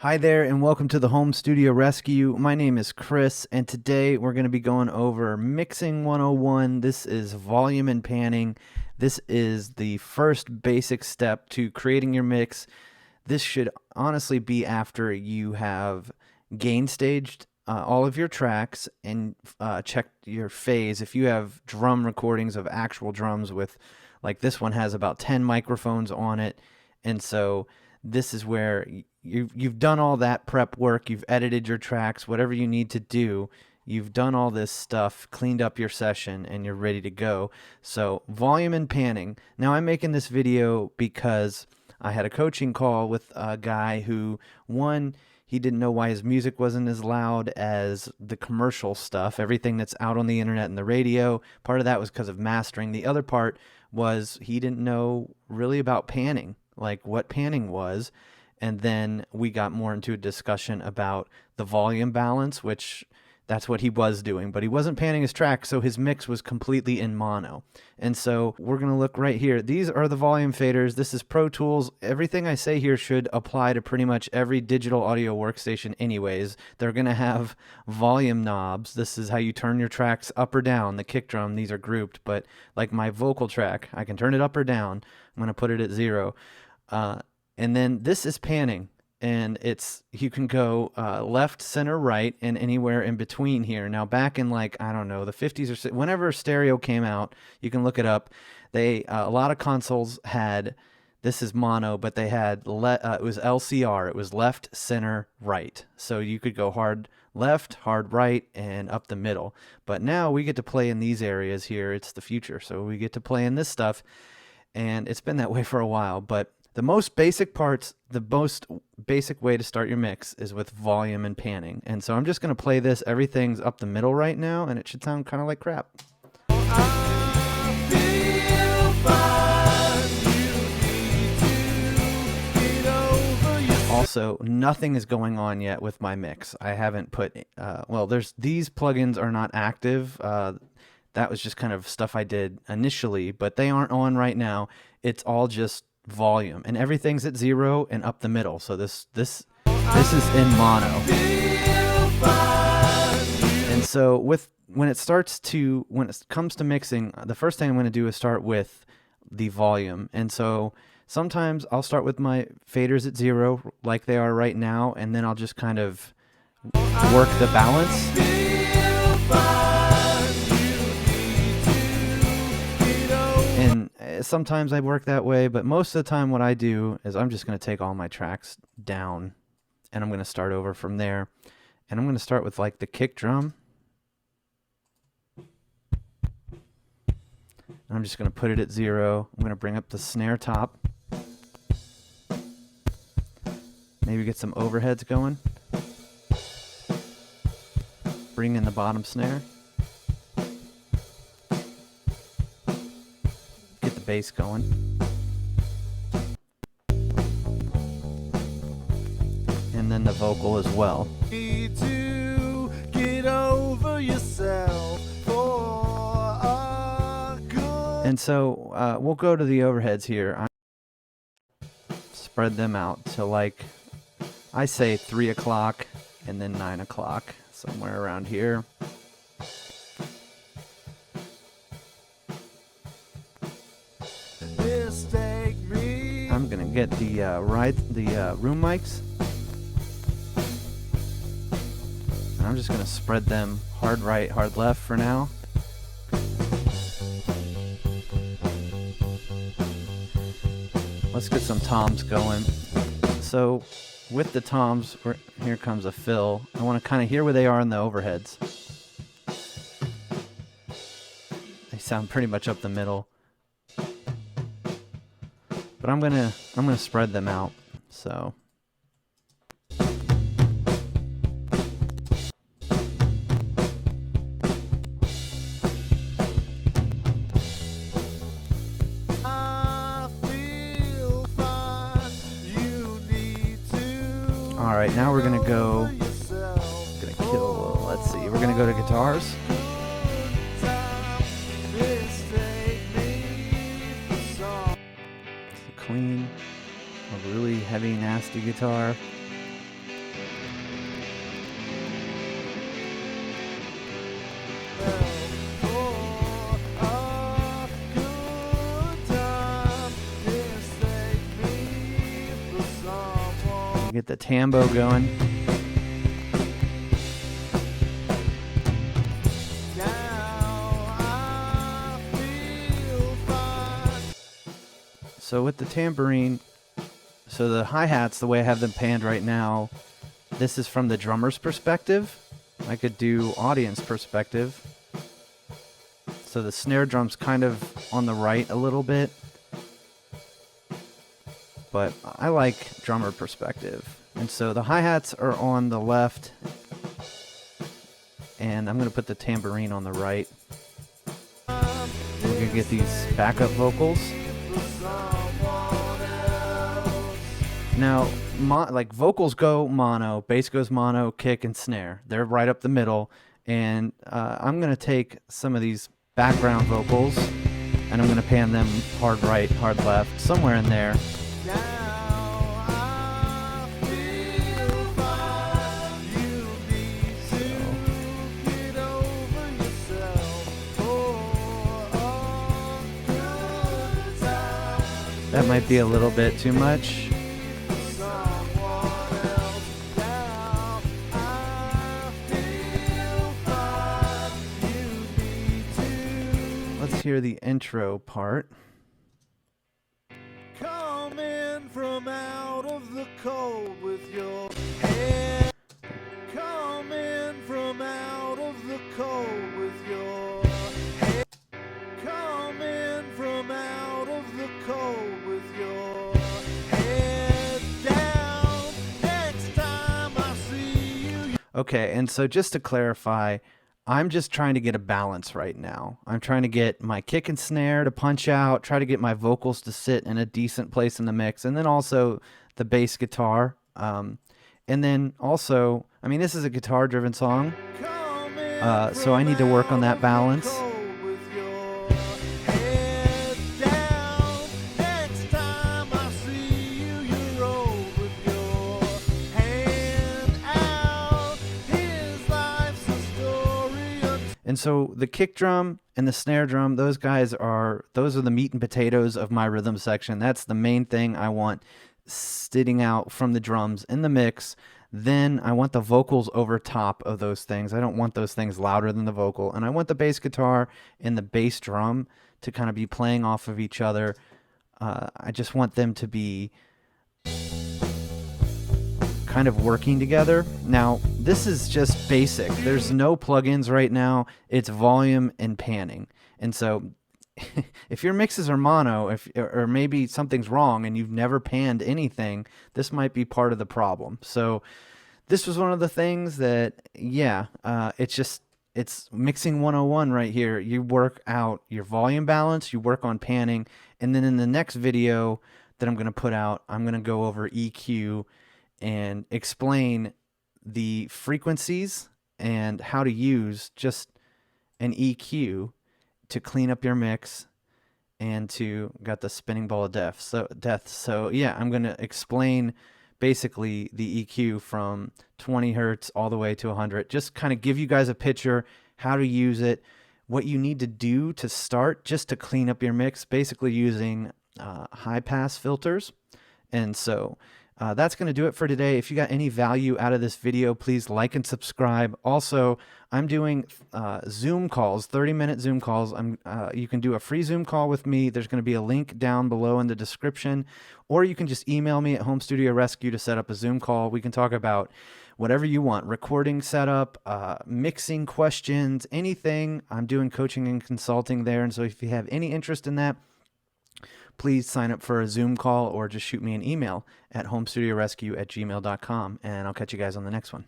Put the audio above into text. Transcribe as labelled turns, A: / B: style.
A: Hi there, and welcome to the Home Studio Rescue. My name is Chris, and today we're going to be going over Mixing 101. This is volume and panning. This is the first basic step to creating your mix. This should honestly be after you have gain staged all of your tracks and checked your phase. If you have drum recordings of actual drums with, like this one has about 10 microphones on it, and so this is where you've done all that prep work, you've edited your tracks, whatever you need to do. You've done all this stuff, cleaned up your session, and you're ready to go. So, volume and panning. Now, I'm making this video because I had a coaching call with a guy who, one, he didn't know why his music wasn't as loud as the commercial stuff, everything that's out on the internet and the radio. Part of that was because of mastering. The other part was he didn't know really about panning, like what panning was. And then we got more into a discussion about the volume balance, which that's what he was doing, but he wasn't panning his track, so his mix was completely in mono. And so we're going to look right here. These are the volume faders. This is Pro Tools. Everything I say here should apply to pretty much every digital audio workstation anyways. They're going to have volume knobs. This is how you turn your tracks up or down. The kick drum, these are grouped, but like my vocal track, I can turn it up or down. I'm going to put it at 0. And then this is panning, and you can go left, center, right, and anywhere in between here. Now, back in the 50s or whenever stereo came out, you can look it up. A lot of consoles had, this is mono, but they had it was LCR. It was left, center, right. So you could go hard left, hard right, and up the middle. But now we get to play in these areas here. It's the future, so we get to play in this stuff, and it's been that way for a while, but the most basic parts, the most basic way to start your mix is with volume and panning. And so I'm just going to play this. Everything's up the middle right now, and it should sound kind of like crap. Also, nothing is going on yet with my mix. I haven't put, these plugins are not active. That was just kind of stuff I did initially, but they aren't on right now. It's all just volume, and everything's at 0 and up the middle. So this is in mono. And so when it comes to mixing, the first thing I'm going to do is start with the volume. And so sometimes I'll start with my faders at 0 like they are right now, and then I'll just kind of work the balance. And sometimes I work that way, but most of the time what I do is I'm just going to take all my tracks down, and I'm going to start over from there. And I'm going to start with like the kick drum. And I'm just going to put it at 0. I'm going to bring up the snare top. Maybe get some overheads going. Bring in the bottom snare. Bass going. And then the vocal as well. Need to get over yourself for a good. And so we'll go to the overheads here. Spread them out to, like, I say 3 o'clock and then 9 o'clock, somewhere around here. I'm gonna get the room mics, and I'm just gonna spread them hard right, hard left for now. Let's get some toms going. So with the toms, here comes a fill. I want to kind of hear where they are in the overheads. They sound pretty much up the middle. But I'm gonna spread them out. So all right, now we're gonna go. Let's see. We're gonna go to guitars. Clean, a really heavy, nasty guitar. get the tambo going. So with the tambourine, so the hi-hats, the way I have them panned right now, this is from the drummer's perspective. I could do audience perspective. So the snare drum's kind of on the right a little bit, but I like drummer perspective. And so the hi-hats are on the left, and I'm going to put the tambourine on the right. We're going to get these backup vocals. Now, like vocals go mono, bass goes mono, kick and snare. They're right up the middle. And I'm going to take some of these background vocals and I'm going to pan them hard right, hard left, somewhere in there. That might be a little bit too much. Let's hear the intro part.
B: Coming from out of the cold with your head. Coming from out of the cold with your head. Coming from out of the cold with your head down. Next time I see you.
A: Okay, and so just to clarify, I'm just trying to get a balance right now. I'm trying to get my kick and snare to punch out, try to get my vocals to sit in a decent place in the mix, and then also the bass guitar. And then also, I mean, this is a guitar-driven song, so I need to work on that balance. And so the kick drum and the snare drum, those are the meat and potatoes of my rhythm section. That's the main thing I want sitting out from the drums in the mix. Then I want the vocals over top of those things. I don't want those things louder than the vocal. And I want the bass guitar and the bass drum to kind of be playing off of each other. I just want them to be kind of working together. Now, this is just basic. There's no plugins right now. It's volume and panning. And so if your mixes are mono, or maybe something's wrong and you've never panned anything, this might be part of the problem. So this was one of the things that, it's mixing 101 right here. You work out your volume balance, you work on panning, and then in the next video that I'm going to put out, I'm going to go over EQ and explain the frequencies and how to use just an EQ to clean up your mix and to got the spinning ball of death. So yeah, I'm going to explain basically the EQ from 20 hertz all the way to 100. Just kind of give you guys a picture, how to use it, what you need to do to start just to clean up your mix, basically using high pass filters. And so that's going to do it for today. If you got any value out of this video, please like and subscribe. Also, I'm doing Zoom calls, 30-minute Zoom calls. You can do a free Zoom call with me. There's going to be a link down below in the description, or you can just email me at Home Studio Rescue to set up a Zoom call. We can talk about whatever you want, recording setup, mixing questions, anything. I'm doing coaching and consulting there, and so if you have any interest in that, please sign up for a Zoom call or just shoot me an email at homestudiorescue@gmail.com, and I'll catch you guys on the next one.